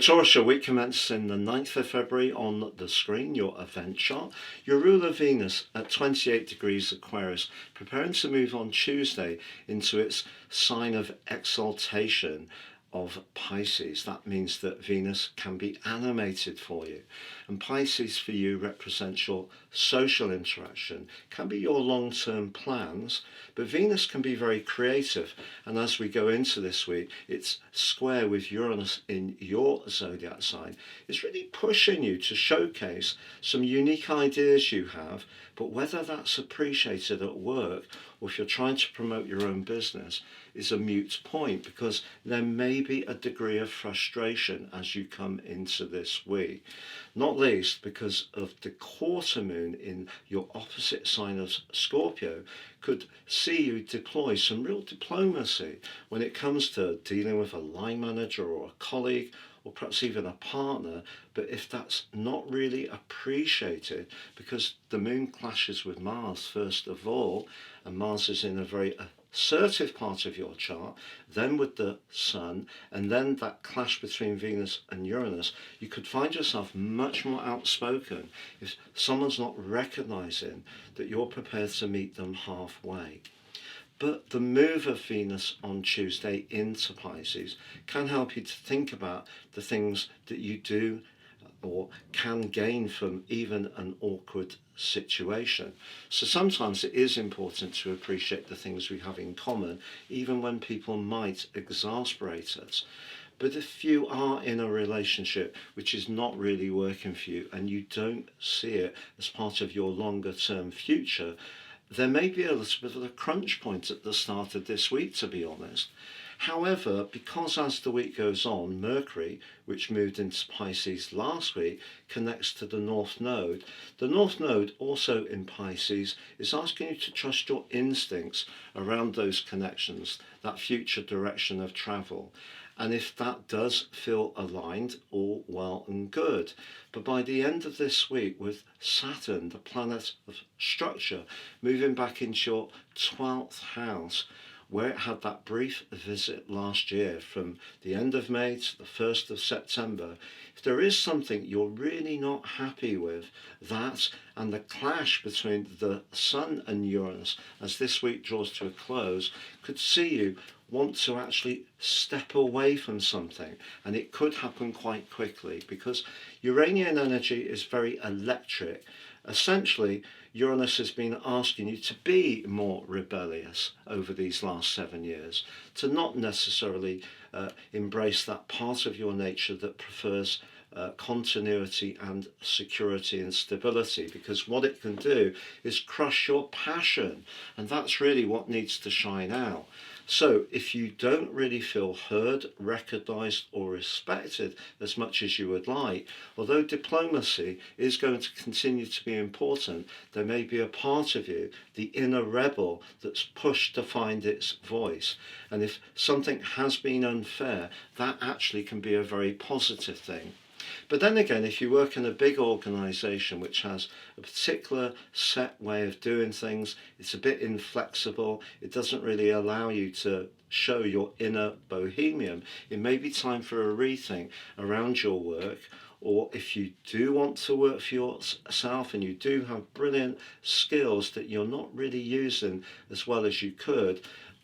Taurus, your week commences in the 9th of February on the screen, your event chart. Your ruler Venus at 28 degrees Aquarius, preparing to move on Tuesday into its sign of exaltation of Pisces. That means that Venus can be animated for you. And Pisces for you represents your social interaction, can be your long-term plans, but Venus can be very creative. And as we go into this week, it's square with Uranus in your zodiac sign. It's really pushing you to showcase some unique ideas you have, but whether that's appreciated at work or if you're trying to promote your own business is a moot point, because there may be a degree of frustration as you come into this week. Not least because of the quarter moon in your opposite sign of Scorpio could see you deploy some real diplomacy when it comes to dealing with a line manager or a colleague or perhaps even a partner. But if that's not really appreciated, because the moon clashes with Mars first of all, and Mars is in a very assertive part of your chart, then with the Sun, and then that clash between Venus and Uranus, you could find yourself much more outspoken if someone's not recognizing that you're prepared to meet them halfway. But the move of Venus on Tuesday into Pisces can help you to think about the things that you do or can gain from even an awkward situation. So sometimes it is important to appreciate the things we have in common, even when people might exasperate us. But if you are in a relationship which is not really working for you and you don't see it as part of your longer term future, there may be a little bit of a crunch point at the start of this week, to be honest. However, because as the week goes on, Mercury, which moved into Pisces last week, connects to the North Node. The North Node, also in Pisces, is asking you to trust your instincts around those connections, that future direction of travel. And if that does feel aligned, all well and good. But by the end of this week, with Saturn, the planet of structure, moving back into your 12th house, where it had that brief visit last year from the end of May to the 1st of September, if there is something you're really not happy with, that and the clash between the Sun and Uranus as this week draws to a close could see you want to actually step away from something, and it could happen quite quickly because Uranian energy is very electric. Essentially, Uranus has been asking you to be more rebellious over these last 7 years, to not necessarily embrace that part of your nature that prefers continuity and security and stability, because what it can do is crush your passion, and that's really what needs to shine out. So if you don't really feel heard, recognised or respected as much as you would like, although diplomacy is going to continue to be important, there may be a part of you, the inner rebel, that's pushed to find its voice. And if something has been unfair, that actually can be a very positive thing. But then again, if you work in a big organisation which has a particular set way of doing things, it's a bit inflexible, it doesn't really allow you to show your inner bohemian, it may be time for a rethink around your work. Or if you do want to work for yourself and you do have brilliant skills that you're not really using as well as you could,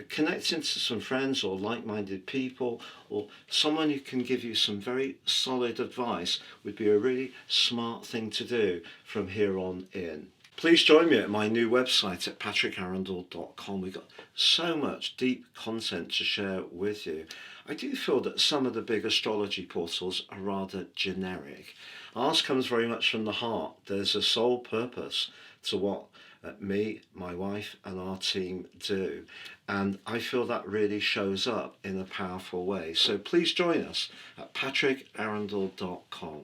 connecting to some friends or like-minded people or someone who can give you some very solid advice would be a really smart thing to do from here on in. Please join me at my new website at patrickarundel.com. We've got so much deep content to share with you. I do feel that some of the big astrology portals are rather generic. Ours comes very much from the heart. There's a sole purpose to what me, my wife and our team do, and I feel that really shows up in a powerful way. So please join us at patrickarundel.com.